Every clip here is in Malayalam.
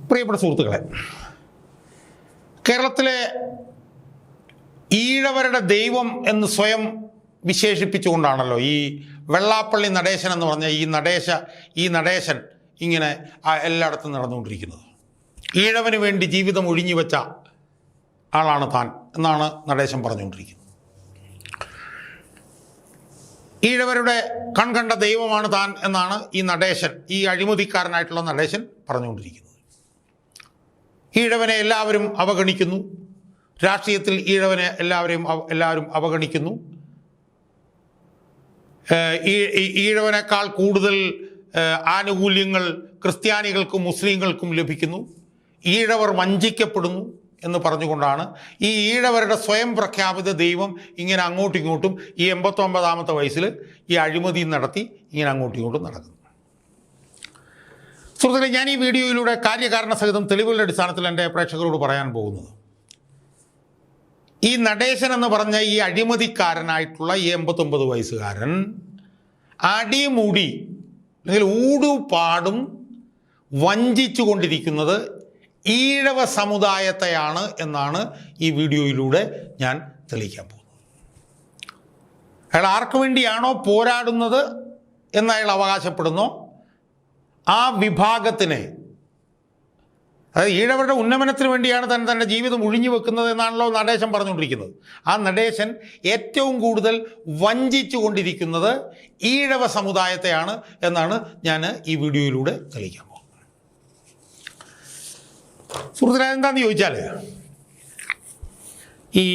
പ്രിയപ്പെട്ട സുഹൃത്തുക്കളെ, കേരളത്തിലെ ഈഴവരുടെ ദൈവം എന്ന് സ്വയം വിശേഷിപ്പിച്ചുകൊണ്ടാണല്ലോ ഈ വെള്ളാപ്പള്ളി നടേശൻ എന്ന് പറഞ്ഞ ഈ നടേശൻ ഇങ്ങനെ എല്ലായിടത്തും നടന്നുകൊണ്ടിരിക്കുന്നത്. ഈഴവന് വേണ്ടി ജീവിതം ഒഴിഞ്ഞു വെച്ച ആളാണ് താൻ എന്നാണ് നടേശൻ പറഞ്ഞുകൊണ്ടിരിക്കുന്നത്. ഈഴവരുടെ കൺകണ്ട ദൈവമാണ് താൻ എന്നാണ് ഈ നടേശൻ, ഈ അഴിമതിക്കാരനായിട്ടുള്ള നടേശൻ പറഞ്ഞുകൊണ്ടിരിക്കുന്നത്. ഈഴവനെ എല്ലാവരും അവഗണിക്കുന്നു, രാഷ്ട്രീയത്തിൽ ഈഴവനെ എല്ലാവരും അവഗണിക്കുന്നു. ഈഴവനേക്കാൾ കൂടുതൽ ആനുകൂല്യങ്ങൾ ക്രിസ്ത്യാനികൾക്കും മുസ്ലിങ്ങൾക്കും ലഭിക്കുന്നു, ഈഴവർ വഞ്ചിക്കപ്പെടുന്നു എന്ന് പറഞ്ഞുകൊണ്ടാണ് ഈ ഈഴവരുടെ സ്വയം പ്രഖ്യാപിത ദൈവം ഇങ്ങനെ അങ്ങോട്ടും ഇങ്ങോട്ടും ഈ 89ാമത്തെ വയസ്സിൽ ഈ അഴിമതി നടത്തി ഇങ്ങനെ അങ്ങോട്ടും ഇങ്ങോട്ടും നടക്കുന്നു. സുഹൃത്തുക്കളെ, ഞാൻ ഈ വീഡിയോയിലൂടെ കാര്യകാരണ സഹിതം തെളിവുകളുടെ അടിസ്ഥാനത്തിൽ എൻ്റെ പ്രേക്ഷകരോട് പറയാൻ പോകുന്നത്, ഈ നടേശൻ എന്ന് പറഞ്ഞ ഈ അഴിമതിക്കാരനായിട്ടുള്ള ഈ 89 വയസ്സുകാരൻ അടിമുടി അല്ലെങ്കിൽ ഊടുപാടും വഞ്ചിച്ചു കൊണ്ടിരിക്കുന്നത് ഈഴവ സമുദായത്തെയാണ് എന്നാണ് ഈ വീഡിയോയിലൂടെ ഞാൻ തെളിയിക്കാൻ പോകുന്നത്. അയാൾ ആർക്കു വേണ്ടിയാണോ പോരാടുന്നത് എന്ന് അയാൾ അവകാശപ്പെടുന്നു, ആ വിഭാഗത്തിനെ, അതായത് ഈഴവരുടെ ഉന്നമനത്തിന് വേണ്ടിയാണ് തൻ്റെ ജീവിതം ഒഴിഞ്ഞു വെക്കുന്നത് എന്നാണല്ലോ നടേശൻ പറഞ്ഞുകൊണ്ടിരിക്കുന്നത്. ആ നടേശൻ ഏറ്റവും കൂടുതൽ വഞ്ചിച്ചു കൊണ്ടിരിക്കുന്നത് ഈഴവ സമുദായത്തെയാണ് എന്നാണ് ഞാൻ ഈ വീഡിയോയിലൂടെ തെളിയിക്കാൻ പോകുന്നത്. സുഹൃത്തുക്കളെ, എന്താണെന്ന് ചോദിച്ചാൽ, ഈ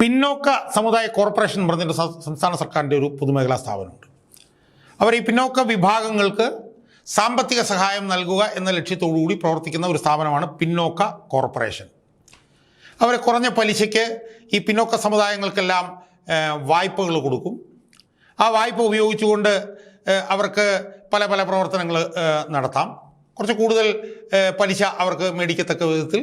പിന്നോക്ക സമുദായ കോർപ്പറേഷൻ പറഞ്ഞിട്ട് സംസ്ഥാന സർക്കാരിൻ്റെ ഒരു പൊതുമേഖലാ സ്ഥാപനമുണ്ട്. അവർ ഈ പിന്നോക്ക വിഭാഗങ്ങൾക്ക് സാമ്പത്തിക സഹായം നൽകുക എന്ന ലക്ഷ്യത്തോടുകൂടി പ്രവർത്തിക്കുന്ന ഒരു സ്ഥാപനമാണ് പിന്നോക്ക കോർപ്പറേഷൻ. അവർ കുറഞ്ഞ പലിശയ്ക്ക് ഈ പിന്നോക്ക സമുദായങ്ങൾക്കെല്ലാം വായ്പകൾ കൊടുക്കും. ആ വായ്പ ഉപയോഗിച്ചുകൊണ്ട് അവർക്ക് പല പ്രവർത്തനങ്ങൾ നടത്താം. കുറച്ച് കൂടുതൽ പലിശ അവർക്ക് മേടിക്കത്തക്ക വിധത്തിൽ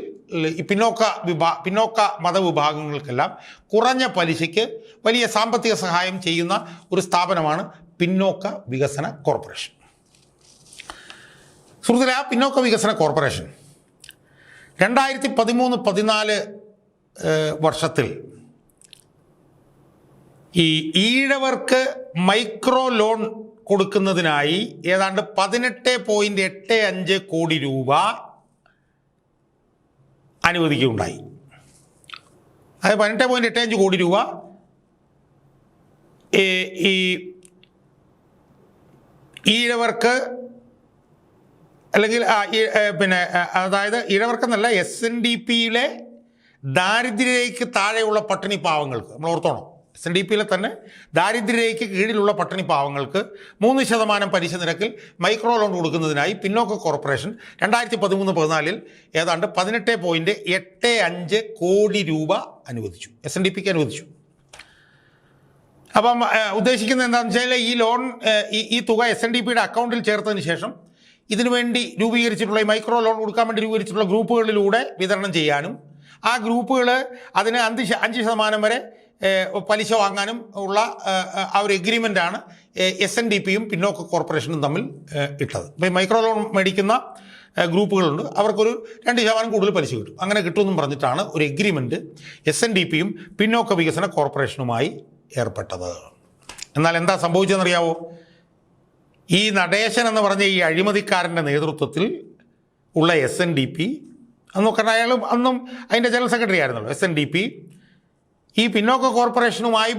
ഈ പിന്നോക്ക മതവിഭാഗങ്ങൾക്കെല്ലാം കുറഞ്ഞ പലിശയ്ക്ക് വലിയ സാമ്പത്തിക സഹായം ചെയ്യുന്ന ഒരു സ്ഥാപനമാണ് പിന്നോക്ക വികസന കോർപ്പറേഷൻ. സുഹൃത്തുക്കളെ, ആ പിന്നോക്ക വികസന കോർപ്പറേഷൻ 2013-14 വർഷത്തിൽ ഈ ഈഴവർക്ക് മൈക്രോ ലോൺ കൊടുക്കുന്നതിനായി ഏതാണ്ട് 18.85 കോടി രൂപ അനുവദിക്കുകയുണ്ടായി. അതായത് 18.85 കോടി രൂപ ഈ ഈഴവർക്ക്, അല്ലെങ്കിൽ അതായത് ഈഴവർക്കെന്നല്ല, SNDP-യിലെ ദാരിദ്ര്യരേഖയ്ക്ക് താഴെയുള്ള പട്ടിണി പാവങ്ങൾക്ക്, നമ്മൾ ഓർത്തോണം, SNDP-യിലെ തന്നെ ദാരിദ്ര്യരേഖയ്ക്ക് കീഴിലുള്ള പട്ടിണി പാവങ്ങൾക്ക് 3% പലിശ നിരക്കിൽ മൈക്രോ ലോൺ കൊടുക്കുന്നതിനായി പിന്നോക്ക കോർപ്പറേഷൻ 2013-14 ഏതാണ്ട് 18.85 കോടി രൂപ അനുവദിച്ചു, SNDP-ക്ക് അനുവദിച്ചു. അപ്പം ഉദ്ദേശിക്കുന്നത് എന്താണെന്ന് വെച്ചാൽ, ഈ ലോൺ ഈ തുക SNDP-യുടെ അക്കൗണ്ടിൽ ചേർത്തതിന് ശേഷം ഇതിനുവേണ്ടി രൂപീകരിച്ചിട്ടുള്ള, ഈ മൈക്രോ ലോൺ കൊടുക്കാൻ വേണ്ടി രൂപീകരിച്ചിട്ടുള്ള ഗ്രൂപ്പുകളിലൂടെ വിതരണം ചെയ്യാനും, ആ ഗ്രൂപ്പുകൾ അതിന് 5% വരെ പലിശ വാങ്ങാനും ഉള്ള ആ ഒരു എഗ്രിമെൻ്റാണ് SNDP-യും പിന്നോക്ക കോർപ്പറേഷനും തമ്മിൽ ഇട്ടത്. ഇപ്പോൾ ഈ മൈക്രോ ലോൺ മേടിക്കുന്ന ഗ്രൂപ്പുകളുണ്ട്, അവർക്കൊരു 2% കൂടുതൽ പലിശ കിട്ടും. അങ്ങനെ കിട്ടുമെന്നും പറഞ്ഞിട്ടാണ് ഒരു എഗ്രിമെൻറ്റ് SNDP-യും പിന്നോക്ക വികസന കോർപ്പറേഷനുമായി ഏർപ്പെട്ടത്. എന്നാൽ എന്താ സംഭവിച്ചതെന്നറിയാവോ? ഈ നടേശൻ എന്ന് പറഞ്ഞ ഈ അഴിമതിക്കാരൻ്റെ നേതൃത്വത്തിൽ ഉള്ള SNDP, കാരണം അയാൾ അന്നും അതിൻ്റെ ജനറൽ സെക്രട്ടറി ആയിരുന്നല്ലോ, SNDP ഈ പിന്നോക്ക കോർപ്പറേഷനുമായി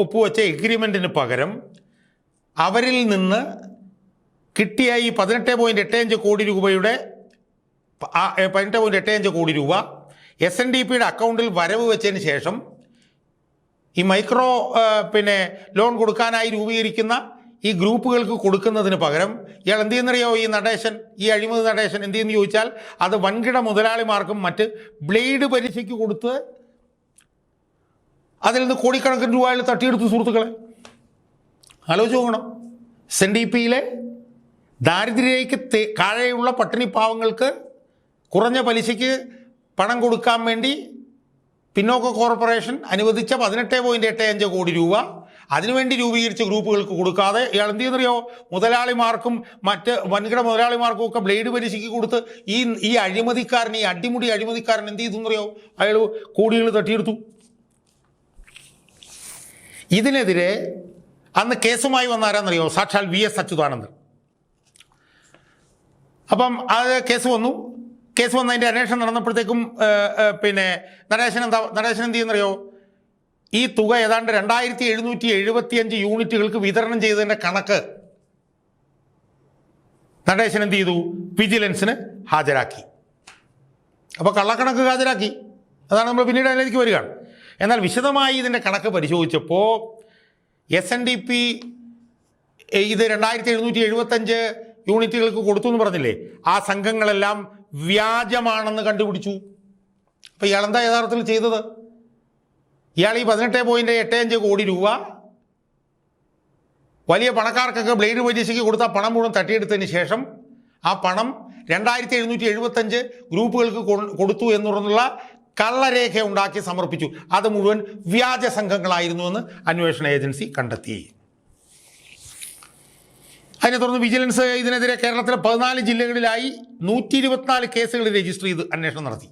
ഒപ്പുവെച്ച എഗ്രിമെൻറ്റിന് പകരം അവരിൽ നിന്ന് കിട്ടിയ ഈ 18.85 കോടി രൂപയുടെ 18.85 കോടി രൂപ SNDP-യുടെ അക്കൗണ്ടിൽ വരവ് വെച്ചതിന് ശേഷം ഈ മൈക്രോ ലോൺ കൊടുക്കാനായി രൂപീകരിക്കുന്ന ഈ ഗ്രൂപ്പുകൾക്ക് കൊടുക്കുന്നതിന് പകരം ഇയാൾ എന്ത് ചെയ്യുന്നറിയാമോ? ഈ നടേശൻ, ഈ അഴിമതി നടേശൻ എന്ത് ചെയ്യുന്നു ചോദിച്ചാൽ, അത് വൻകിട മുതലാളിമാർക്കും മറ്റ് ബ്ലേഡ് പലിശയ്ക്ക് കൊടുത്ത് അതിൽ നിന്ന് കോടിക്കണക്കിന് രൂപ അയാൾ തട്ടിയെടുത്തു. സുഹൃത്തുക്കളെ, ആലോചിച്ച് നോക്കണം. SNDP-യിലെ ദാരിദ്ര്യരേഖയ്ക്ക് താഴെയുള്ള പട്ടിണി പാവങ്ങൾക്ക് കുറഞ്ഞ പലിശയ്ക്ക് പണം കൊടുക്കാൻ വേണ്ടി പിന്നോക്ക കോർപ്പറേഷൻ അനുവദിച്ച 18.85 കോടി രൂപ അതിനുവേണ്ടി രൂപീകരിച്ച ഗ്രൂപ്പുകൾക്ക് കൊടുക്കാതെ ഇയാൾ എന്ത് ചെയ്യുന്നറിയോ, മുതലാളിമാർക്കും മറ്റ് വൻകിട മുതലാളിമാർക്കും ഒക്കെ ബ്ലേഡ് പലിശയ്ക്ക് കൊടുത്ത് ഈ അഴിമതിക്കാരൻ, ഈ അടിമുടി അഴിമതിക്കാരൻ എന്ത് ചെയ്തെന്നറിയോ, അയാൾ കോടികൾ തട്ടിയെടുത്തു. ഇതിനെതിരെ അന്ന് കേസുമായി വന്ന ആരാന്നറിയോ, സാക്ഷാൽ VS അച്യുതാനന്ദൻ. അപ്പം അത് കേസ് വന്നതിൻ്റെ അന്വേഷണം നടന്നപ്പോഴത്തേക്കും പിന്നെ നടേശൻ എന്ത് ചെയ്യുന്നറിയോ, ഈ തുക ഏതാണ്ട് 2775 യൂണിറ്റുകൾക്ക് വിതരണം ചെയ്തതിൻ്റെ കണക്ക് നടേശൻ എന്ത് ചെയ്തു, വിജിലൻസിന് ഹാജരാക്കി. അപ്പോൾ കള്ളക്കണക്ക് ഹാജരാക്കി. അതാണ് നമ്മൾ പിന്നീട് അതിലേക്ക് വരികയാണ്. എന്നാൽ വിശദമായി ഇതിൻ്റെ കണക്ക് പരിശോധിച്ചപ്പോൾ SNDP ഇത് 2775 യൂണിറ്റുകൾക്ക് കൊടുത്തു എന്ന് പറഞ്ഞില്ലേ, ആ സംഘങ്ങളെല്ലാം വ്യാജമാണെന്ന് കണ്ടുപിടിച്ചു. അപ്പോൾ ഇയാളെന്താ യഥാർത്ഥത്തിൽ ചെയ്തത്, ഇയാൾ ഈ 18.85 കോടി രൂപ വലിയ പണക്കാർക്കൊക്കെ ബ്ലേഡ് പലിശയ്ക്ക് കൊടുത്ത പണം മുഴുവൻ തട്ടിയെടുത്തതിന് ശേഷം ആ പണം 2775 ഗ്രൂപ്പുകൾക്ക് കൊടുത്തു എന്നുള്ള കള്ളരേഖ ഉണ്ടാക്കി സമർപ്പിച്ചു. അത് മുഴുവൻ വ്യാജ സംഘങ്ങളായിരുന്നുവെന്ന് അന്വേഷണ ഏജൻസി കണ്ടെത്തി. അതിനെ തുടർന്ന് വിജിലൻസ് ഇതിനെതിരെ കേരളത്തിലെ 14 ജില്ലകളിലായി 124 കേസുകൾ രജിസ്റ്റർ ചെയ്ത് അന്വേഷണം നടത്തി.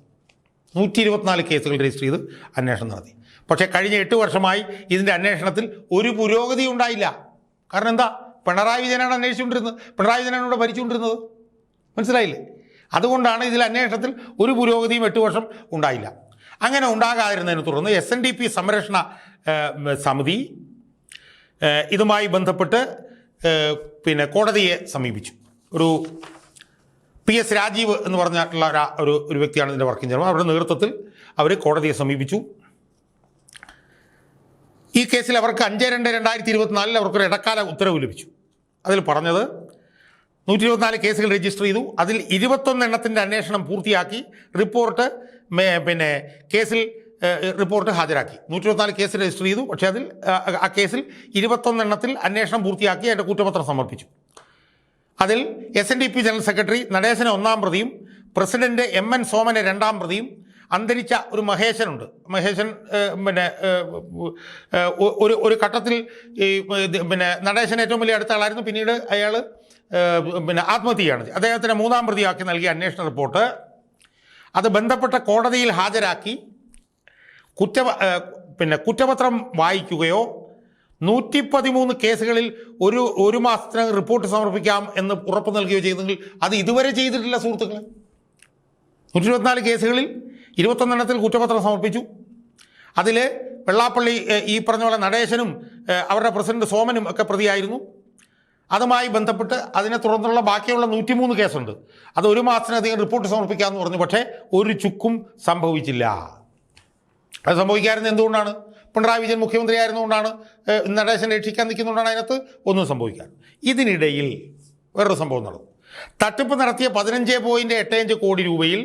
124 കേസുകൾ രജിസ്റ്റർ ചെയ്ത് അന്വേഷണം നടത്തി. പക്ഷേ കഴിഞ്ഞ 8 വർഷമായി ഇതിൻ്റെ അന്വേഷണത്തിൽ ഒരു പുരോഗതി ഉണ്ടായില്ല. കാരണം എന്താ, പിണറായി വിജയനാണ് അന്വേഷിച്ചുകൊണ്ടിരുന്നത്, പിണറായി വിജയനാണ് ഇവിടെ ഭരിച്ചുകൊണ്ടിരുന്നത്. മനസ്സിലായില്ലേ? അതുകൊണ്ടാണ് ഇതിൽ അന്വേഷണത്തിൽ ഒരു പുരോഗതിയും 8 വർഷം ഉണ്ടായില്ല. അങ്ങനെ ഉണ്ടാകാതിരുന്നതിനെ തുടർന്ന് SNDP സംരക്ഷണ സമിതി ഇതുമായി ബന്ധപ്പെട്ട് പിന്നെ കോടതിയെ സമീപിച്ചു. ഒരു PS രാജീവ് എന്ന് പറഞ്ഞിട്ടുള്ള ഒരു വ്യക്തിയാണ് ഇതിൻ്റെ വർക്കിംഗ് ചെയർമാൻ. അവരുടെ നേതൃത്വത്തിൽ അവർ കോടതിയെ സമീപിച്ചു. ഈ കേസിൽ അവർക്ക് 5/2/2024 അവർക്കൊരു ഇടക്കാല ഉത്തരവ് ലഭിച്ചു. അതിൽ പറഞ്ഞത് 124 കേസുകൾ രജിസ്റ്റർ ചെയ്തു. അതിൽ 21 എണ്ണത്തിൻ്റെ അന്വേഷണം പൂർത്തിയാക്കി റിപ്പോർട്ട് കേസിൽ റിപ്പോർട്ട് ഹാജരാക്കി. 124 കേസ് രജിസ്റ്റർ ചെയ്തു. പക്ഷേ അതിൽ ആ കേസിൽ 21 എണ്ണത്തിൽ അന്വേഷണം പൂർത്തിയാക്കി അതിൻ്റെ കുറ്റപത്രം സമർപ്പിച്ചു. അതിൽ SNDP ജനറൽ സെക്രട്ടറി നടേശന് 1-ാം പ്രതിയും പ്രസിഡന്റ് MN സോമന് 2-ാം പ്രതിയും അന്തരിച്ച ഒരു മഹേശനുണ്ട്. മഹേശൻ ഒരു ഘട്ടത്തിൽ ഈ നടേശൻ ഏറ്റവും വലിയ അടുത്ത ആളായിരുന്നു. പിന്നീട് അയാൾ ആത്മഹത്യയാണ്. അദ്ദേഹത്തിന് 3-ാം പ്രതിയാക്കി നൽകിയ അന്വേഷണ റിപ്പോർട്ട് അത് ബന്ധപ്പെട്ട കോടതിയിൽ ഹാജരാക്കി കുറ്റപത്രം വായിക്കുകയോ 113 കേസുകളിൽ ഒരു മാസത്തിനകം റിപ്പോർട്ട് സമർപ്പിക്കാം എന്ന് ഉറപ്പ് നൽകുകയോ ചെയ്തെങ്കിൽ അത് ഇതുവരെ ചെയ്തിട്ടില്ല സുഹൃത്തുക്കളെ. 124 കേസുകളിൽ 21 എണ്ണത്തിൽ കുറ്റപത്രം സമർപ്പിച്ചു. അതിൽ വെള്ളാപ്പള്ളി ഈ പറഞ്ഞ പോലെ നടേശനും അവരുടെ പ്രസിഡന്റ് സോമനും ഒക്കെ പ്രതിയായിരുന്നു. അതുമായി ബന്ധപ്പെട്ട് അതിനെ തുടർന്നുള്ള ബാക്കിയുള്ള 103 കേസുണ്ട്. അത് ഒരു മാസത്തിനധികം റിപ്പോർട്ട് സമർപ്പിക്കാമെന്ന് പറഞ്ഞു. പക്ഷേ ഒരു ചുക്കും സംഭവിച്ചില്ല. അത് സംഭവിക്കാറുണ്ട്. എന്തുകൊണ്ടാണ്? പിണറായി വിജയൻ മുഖ്യമന്ത്രി ആയിരുന്നുകൊണ്ടാണ്, നടേശൻ രക്ഷിക്കാൻ നിൽക്കുന്നതുകൊണ്ടാണ് അതിനകത്ത് ഒന്നും സംഭവിക്കാൻ. ഇതിനിടയിൽ വേറൊരു സംഭവം നടന്നു. തട്ടിപ്പ് നടത്തിയ 15.85 കോടി രൂപയിൽ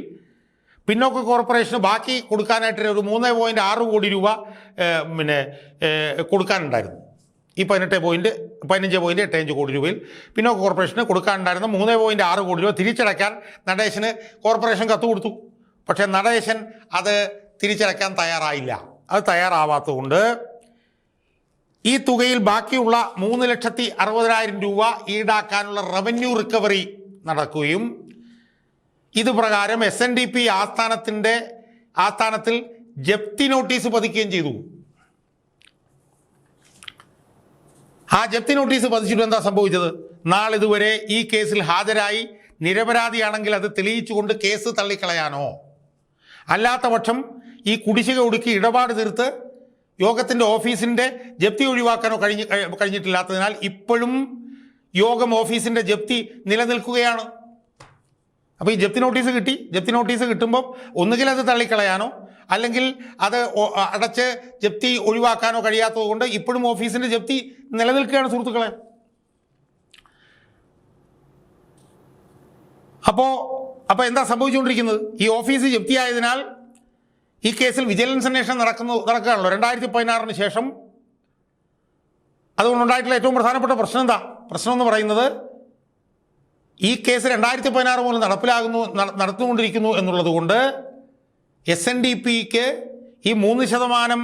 പിന്നോക്ക കോർപ്പറേഷന് ബാക്കി കൊടുക്കാനായിട്ട് ഒരു 3.6 കോടി രൂപ കൊടുക്കാനുണ്ടായിരുന്നു. ഈ 15.85 കോടി രൂപയിൽ പിന്നോക്ക കോർപ്പറേഷന് കൊടുക്കാനുണ്ടായിരുന്ന 3.6 കോടി രൂപ തിരിച്ചടയ്ക്കാൻ നടേശന് കോർപ്പറേഷൻ കത്ത് കൊടുത്തു. പക്ഷേ നടേശൻ അത് തിരിച്ചടയ്ക്കാൻ തയ്യാറായില്ല. അത് തയ്യാറാവാത്തതുകൊണ്ട് ഈ തുകയിൽ ബാക്കിയുള്ള 3,60,60,000 രൂപ ഈടാക്കാനുള്ള റവന്യൂ റിക്കവറി നടക്കുകയും ഇത് പ്രകാരം SNDP ആസ്ഥാനത്തിൽ ജപ്തി നോട്ടീസ് പതിക്കുകയും ചെയ്തു. ആ ജപ്തി നോട്ടീസ് പതിച്ചിട്ട് എന്താ സംഭവിച്ചത്? നാളിതുവരെ ഈ കേസിൽ ഹാജരായി നിരപരാധിയാണെങ്കിൽ അത് തെളിയിച്ചുകൊണ്ട് കേസ് തള്ളിക്കളയാനോ, അല്ലാത്ത പക്ഷം ഈ കുടിശ്ശിക ഒടുക്കി ഇടപാട് തീർത്ത് യോഗത്തിൻ്റെ ഓഫീസിൻ്റെ ജപ്തി ഒഴിവാക്കാനോ കഴിഞ്ഞിട്ടില്ലാത്തതിനാൽ ഇപ്പോഴും യോഗം ഓഫീസിൻ്റെ ജപ്തി നിലനിൽക്കുകയാണ്. അപ്പോൾ ഈ ജപ്തി നോട്ടീസ് കിട്ടുമ്പോൾ ഒന്നുകിൽ അത് തള്ളിക്കളയാനോ അല്ലെങ്കിൽ അത് അടച്ച് ജപ്തി ഒഴിവാക്കാനോ കഴിയാത്തത് കൊണ്ട് ഇപ്പോഴും ഓഫീസിൻ്റെ ജപ്തി നിലനിൽക്കുകയാണ് സുഹൃത്തുക്കളെ. അപ്പോൾ എന്താ സംഭവിച്ചുകൊണ്ടിരിക്കുന്നത്? ഈ ഓഫീസ് ജപ്തിയായതിനാൽ ഈ കേസിൽ വിജിലൻസ് അന്വേഷണം നടക്കുകയാണല്ലോ 2016 ശേഷം. അതുകൊണ്ടുണ്ടായിട്ടുള്ള ഏറ്റവും പ്രധാനപ്പെട്ട പ്രശ്നം എന്താ? പ്രശ്നം എന്ന് പറയുന്നത് ഈ കേസ് 2016 മുതൽ നടത്തുകൊണ്ടിരിക്കുന്നു എന്നുള്ളത് കൊണ്ട് SNDPക്ക് ഈ 3%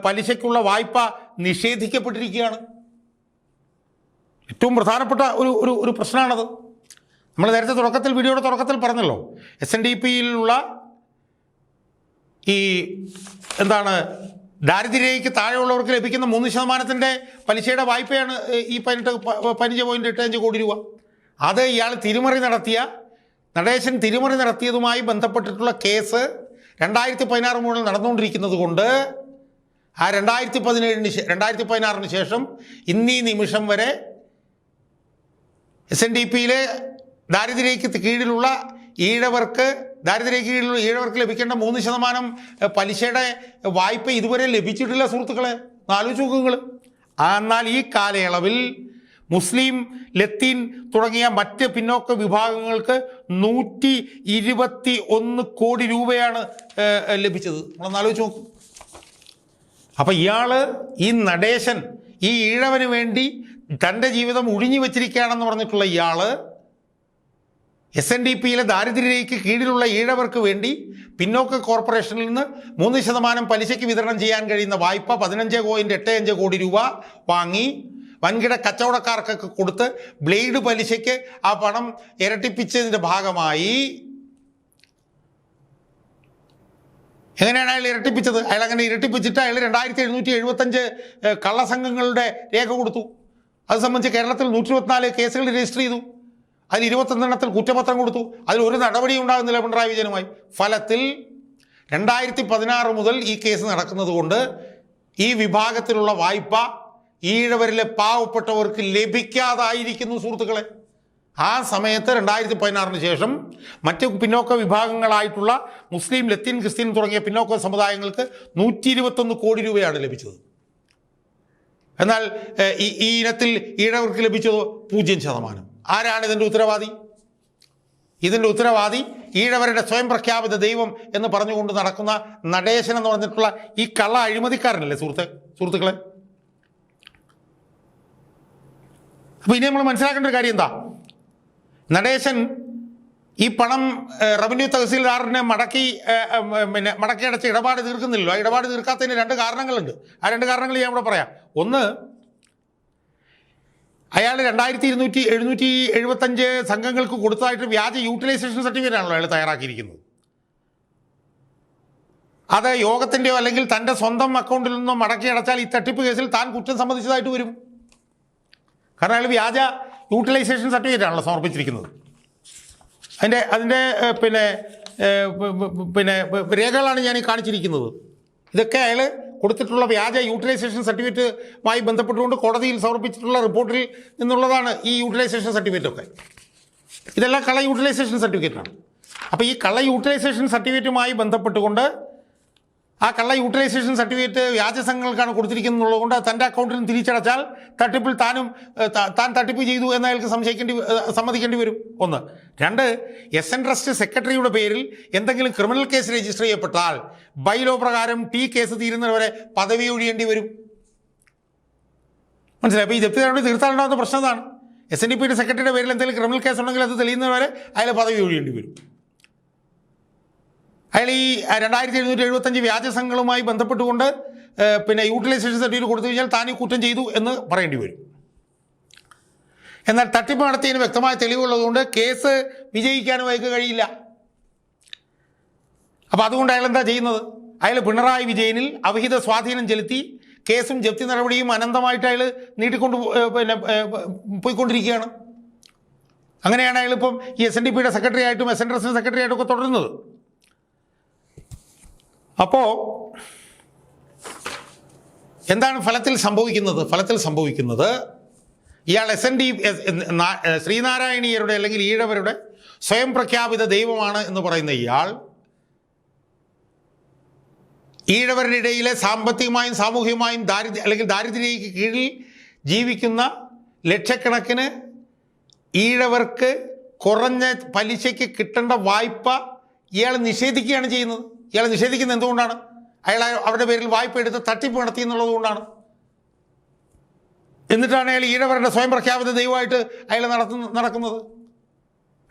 പലിശയ്ക്കുള്ള വായ്പ നിഷേധിക്കപ്പെട്ടിരിക്കുകയാണ്. ഏറ്റവും പ്രധാനപ്പെട്ട ഒരു പ്രശ്നമാണത്. നമ്മൾ നേരത്തെ വീഡിയോയുടെ തുടക്കത്തിൽ പറഞ്ഞല്ലോ, SNDP-യിലുള്ള ഈ ദാരിദ്ര്യരേഖയ്ക്ക് താഴെയുള്ളവർക്ക് ലഭിക്കുന്ന 3% പലിശയുടെ വായ്പയാണ് ഈ 15.85 കോടി രൂപ. അത് ഇയാൾ നടേശൻ തിരിമറി നടത്തിയതുമായി ബന്ധപ്പെട്ടിട്ടുള്ള കേസ് 2016 മുതൽ നടന്നുകൊണ്ടിരിക്കുന്നത് കൊണ്ട് ആ 2016 ശേഷം ഇന്നീ നിമിഷം വരെ SNDP-യിലെ ദാരിദ്ര്യരേഖയ്ക്ക് കീഴിലുള്ള ഈഴവർക്ക് ലഭിക്കേണ്ട 3% പലിശയുടെ വായ്പ ഇതുവരെ ലഭിച്ചിട്ടില്ല സുഹൃത്തുക്കളെ. ആലോചിച്ച് നോക്കുക. എന്നാൽ ഈ കാലയളവിൽ മുസ്ലിം, ലത്തീൻ തുടങ്ങിയ മറ്റ് പിന്നോക്ക വിഭാഗങ്ങൾക്ക് 121 കോടി രൂപയാണ് ലഭിച്ചത്. നമ്മളൊന്ന് ആലോചിച്ച് നോക്കും. അപ്പം ഈ നടേശൻ ഈ ഈഴവന് വേണ്ടി തൻ്റെ ജീവിതം ഒഴിഞ്ഞു വെച്ചിരിക്കുകയാണെന്ന് പറഞ്ഞിട്ടുള്ള SNDP-യിലെ ദാരിദ്ര്യരേഖയ്ക്ക് കീഴിലുള്ള ഈഴവർക്ക് വേണ്ടി പിന്നോക്ക കോർപ്പറേഷനിൽ നിന്ന് 3% പലിശയ്ക്ക് വിതരണം ചെയ്യാൻ കഴിയുന്ന വായ്പ 15.85 കോടി രൂപ വാങ്ങി വൻകിട കച്ചവടക്കാർക്കൊക്കെ കൊടുത്ത് ബ്ലേഡ് പലിശയ്ക്ക് ആ പണം ഇരട്ടിപ്പിച്ചതിൻ്റെ ഭാഗമായി എങ്ങനെയാണ് അയാൾ ഇരട്ടിപ്പിച്ചത്? അങ്ങനെ ഇരട്ടിപ്പിച്ചിട്ട് അയാൾ 2775 കള്ളസംഘങ്ങളുടെ രേഖ കൊടുത്തു. അത് സംബന്ധിച്ച് കേരളത്തിൽ 124 കേസുകൾ രജിസ്റ്റർ ചെയ്തു. അതിൽ 21 കുറ്റപത്രം കൊടുത്തു. അതിൽ ഒരു നടപടി ഉണ്ടാകുന്നില്ല പിണറായി വിജയനുമായി. ഫലത്തിൽ 2016 മുതൽ ഈ കേസ് നടക്കുന്നത് കൊണ്ട് ഈ വിഭാഗത്തിലുള്ള വായ്പ ഈഴവരിലെ പാവപ്പെട്ടവർക്ക് ലഭിക്കാതായിരിക്കുന്നു സുഹൃത്തുക്കളെ. ആ സമയത്ത് 2016 ശേഷം മറ്റ് പിന്നോക്ക വിഭാഗങ്ങളായിട്ടുള്ള മുസ്ലിം, ലത്തീൻ, ക്രിസ്ത്യൻ തുടങ്ങിയ പിന്നോക്ക സമുദായങ്ങൾക്ക് 121 കോടി രൂപയാണ് ലഭിച്ചത്. എന്നാൽ ഈ ഇനത്തിൽ ഈഴവർക്ക് ലഭിച്ചതോ 0%. ആരാണ് ഇതിൻ്റെ ഉത്തരവാദി? ഇതിൻ്റെ ഉത്തരവാദി ഈഴവരുടെ സ്വയം പ്രഖ്യാപിത ദൈവം എന്ന് പറഞ്ഞുകൊണ്ട് നടക്കുന്ന നടേശൻ എന്ന് പറഞ്ഞിട്ടുള്ള ഈ കള്ള അഴിമതിക്കാരനല്ലേ സുഹൃത്തുക്കളെ. അപ്പോൾ ഇനി നമ്മൾ മനസ്സിലാക്കേണ്ട ഒരു കാര്യം എന്താ? നടേശൻ ഈ പണം റവന്യൂ തഹസീൽദാറിനെ മടക്കി അടച്ച ഇടപാട് തീർക്കുന്നില്ലല്ലോ. ആ ഇടപാട് തീർക്കാത്തതിന് 2 കാരണങ്ങളുണ്ട്. ആ 2 കാരണങ്ങൾ ഞാൻ ഇവിടെ പറയാം. ഒന്ന്, അയാൾ 2275 സംഘങ്ങൾക്ക് കൊടുത്തതായിട്ട് വ്യാജ യൂട്ടിലൈസേഷൻ സർട്ടിഫിക്കറ്റ് ആണല്ലോ അയാൾ തയ്യാറാക്കിയിരിക്കുന്നത്. അത് യോഗത്തിൻ്റെയോ അല്ലെങ്കിൽ തൻ്റെ സ്വന്തം അക്കൗണ്ടിൽ നിന്നോ മടക്കി അടച്ചാൽ ഈ തട്ടിപ്പ് കേസിൽ താൻ കുറ്റം സമ്മതിച്ചതായിട്ട് വരും. കാരണം അയാൾ വ്യാജ യൂട്ടിലൈസേഷൻ സർട്ടിഫിക്കറ്റ് ആണല്ലോ സമർപ്പിച്ചിരിക്കുന്നത്. അതിൻ്റെ രേഖകളാണ് ഞാൻ ഈ കാണിച്ചിരിക്കുന്നത്. ഇതൊക്കെ അയാൾ കൊടുത്തിട്ടുള്ള വ്യാജ യൂട്ടിലൈസേഷൻ സർട്ടിഫിക്കറ്റുമായി ബന്ധപ്പെട്ടുകൊണ്ട് കോടതിയിൽ സമർപ്പിച്ചിട്ടുള്ള റിപ്പോർട്ടിൽ നിന്നുള്ളതാണ് ഈ യൂട്ടിലൈസേഷൻ സർട്ടിഫിക്കറ്റൊക്കെ. ഇതെല്ലാം കള്ള യൂട്ടിലൈസേഷൻ സർട്ടിഫിക്കറ്റാണ്. അപ്പോൾ ഈ കള്ള യൂട്ടിലൈസേഷൻ സർട്ടിഫിക്കറ്റുമായി ബന്ധപ്പെട്ടുകൊണ്ട് ആ കള്ള യൂട്ടിലൈസേഷൻ സർട്ടിഫിക്കറ്റ് വ്യാജ സംഘങ്ങൾക്കാണ് കൊടുത്തിരിക്കുന്നുള്ളതുകൊണ്ട് തൻ്റെ അക്കൗണ്ടിൽ നിന്ന് തിരിച്ചടച്ചാൽ തട്ടിപ്പിൽ താൻ തട്ടിപ്പ് ചെയ്തു എന്ന് അയാൾക്ക് സമ്മതിക്കേണ്ടി വരും. 1. 2, SN ട്രസ്റ്റ് സെക്രട്ടറിയുടെ പേരിൽ എന്തെങ്കിലും ക്രിമിനൽ കേസ് രജിസ്റ്റർ ചെയ്യപ്പെട്ടാൽ ബൈലോ പ്രകാരം കേസ് തീരുന്നവരെ പദവി ഒഴിയേണ്ടി വരും. മനസ്സിലായി? അപ്പോൾ ഈ ജപ്തി നടപടി തീർത്താലുണ്ടാകുന്ന പ്രശ്നം എന്താണ്? SNDP-യുടെ സെക്രട്ടറിയുടെ പേരിൽ എന്തെങ്കിലും ക്രിമിനൽ കേസ് ഉണ്ടെങ്കിൽ അത് തെളിയുന്നവരെ അയാൾ പദവി ഒഴിയേണ്ടി വരും. അയാൾ ഈ 2775 വ്യാജ സംഘങ്ങളുമായി ബന്ധപ്പെട്ടുകൊണ്ട് യൂട്ടിലൈസേഷൻ സർട്ടിഫിക്കറ്റ് കൊടുത്തു കഴിഞ്ഞാൽ താൻ ഈ കുറ്റം ചെയ്തു എന്ന് പറയേണ്ടി വരും. എന്നാൽ തട്ടിപ്പ് നടത്തിയതിന് വ്യക്തമായ തെളിവുള്ളതുകൊണ്ട് കേസ് വിജയിക്കാനും അയാൾക്ക് കഴിയില്ല. അപ്പോൾ അതുകൊണ്ട് അയാൾ എന്താ ചെയ്യുന്നത്? അയാൾ പിണറായി വിജയനിൽ അവിഹിത സ്വാധീനം ചെലുത്തി കേസും ജപ്തി നടപടിയും അനന്തമായിട്ട് അയാൾ നീട്ടിക്കൊണ്ട് പോയിക്കൊണ്ടിരിക്കുകയാണ്. അങ്ങനെയാണ് അയാളിപ്പം ഈ SNDP-യുടെ സെക്രട്ടറി ആയിട്ടും SN ട്രസ്റ്റിൻ്റെ സെക്രട്ടറി ആയിട്ടും ഒക്കെ തുടരുന്നത്. അപ്പോൾ എന്താണ് ഫലത്തിൽ സംഭവിക്കുന്നത്? ഇയാൾ ശ്രീനാരായണീയരുടെ അല്ലെങ്കിൽ ഈഴവരുടെ സ്വയം പ്രഖ്യാപിത ദൈവമാണ് എന്ന് പറയുന്ന ഇയാൾ ഈഴവരുടെ ഇടയിലെ സാമ്പത്തികമായും സാമൂഹികമായും ദാരിദ്ര്യക്ക് കീഴിൽ ജീവിക്കുന്ന ലക്ഷക്കണക്കിന് ഈഴവർക്ക് കുറഞ്ഞ പലിശയ്ക്ക് കിട്ടേണ്ട വായ്പ ഇയാൾ നിഷേധിക്കുകയാണ് ചെയ്യുന്നത്. ഇയാൾ നിഷേധിക്കുന്നത് എന്തുകൊണ്ടാണ്? അയാൾ അവരുടെ പേരിൽ വായ്പ എടുത്ത് തട്ടിപ്പ് നടത്തി എന്നുള്ളത് കൊണ്ടാണ്. എന്നിട്ടാണ് അയാൾ ഈഴവരുടെ സ്വയം പ്രഖ്യാപിത ദൈവമായിട്ട് അയാൾ നടക്കുന്നത്.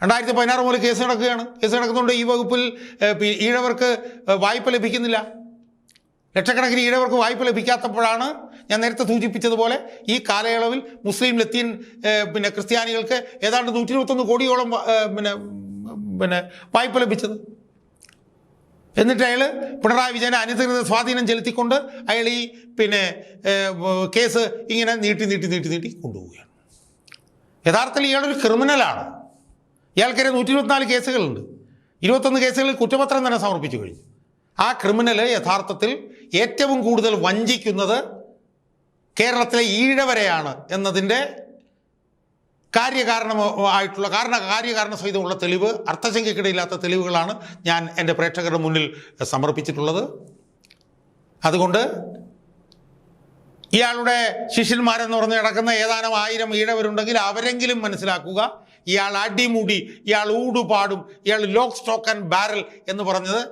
2016 മുതൽ കേസ് നടക്കുന്നതുകൊണ്ട് ഈ വകുപ്പിൽ ഈഴവർക്ക് വായ്പ ലഭിക്കുന്നില്ല. ലക്ഷക്കണക്കിന് ഈഴവർക്ക് വായ്പ ലഭിക്കാത്തപ്പോഴാണ് ഞാൻ നേരത്തെ സൂചിപ്പിച്ചതുപോലെ ഈ കാലയളവിൽ മുസ്ലിം ലത്തീൻ ക്രിസ്ത്യാനികൾക്ക് ഏതാണ്ട് 121 കോടിയോളം വായ്പ ലഭിച്ചത്. എന്നിട്ട് അയാൾ പിണറായി വിജയനെ അനധികൃത സ്വാധീനം ചെലുത്തിക്കൊണ്ട് അയാൾ ഈ കേസ് ഇങ്ങനെ നീട്ടി കൊണ്ടുപോവുകയാണ്. യഥാർത്ഥത്തിൽ ഇയാളൊരു ക്രിമിനലാണ്. ഇയാൾക്കെതിരെ 124 കേസുകളുണ്ട്. 21 കേസുകളിൽ കുറ്റപത്രം തന്നെ സമർപ്പിച്ചു കഴിഞ്ഞു. ആ ക്രിമിനൽ യഥാർത്ഥത്തിൽ ഏറ്റവും കൂടുതൽ വഞ്ചിക്കുന്നത് കേരളത്തിലെ ഈഴവരെയാണ് എന്നതിൻ്റെ കാര്യകാരണ സഹിതമുള്ള തെളിവ്, അർത്ഥശങ്കയ്ക്കിടയില്ലാത്ത തെളിവുകളാണ് ഞാൻ എൻ്റെ പ്രേക്ഷകരുടെ മുന്നിൽ സമർപ്പിച്ചിട്ടുള്ളത്. അതുകൊണ്ട് ഇയാളുടെ ശിഷ്യന്മാരെന്ന് പറഞ്ഞ് നടക്കുന്ന ഏതാനും 1000 ഈഴവരുണ്ടെങ്കിൽ അവരെങ്കിലും മനസ്സിലാക്കുക, ഇയാൾ അടിമുടി, ഇയാൾ ഊടുപാടും, ഇയാൾ ലോക്ക് സ്റ്റോക്ക് ആൻഡ് ബാരൽ എന്ന് പറഞ്ഞത്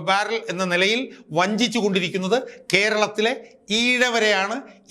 ബാരൽ എന്ന നിലയിൽ വഞ്ചിച്ചു കൊണ്ടിരിക്കുന്നത് കേരളത്തിലെ ഈഴവരെയാണ്.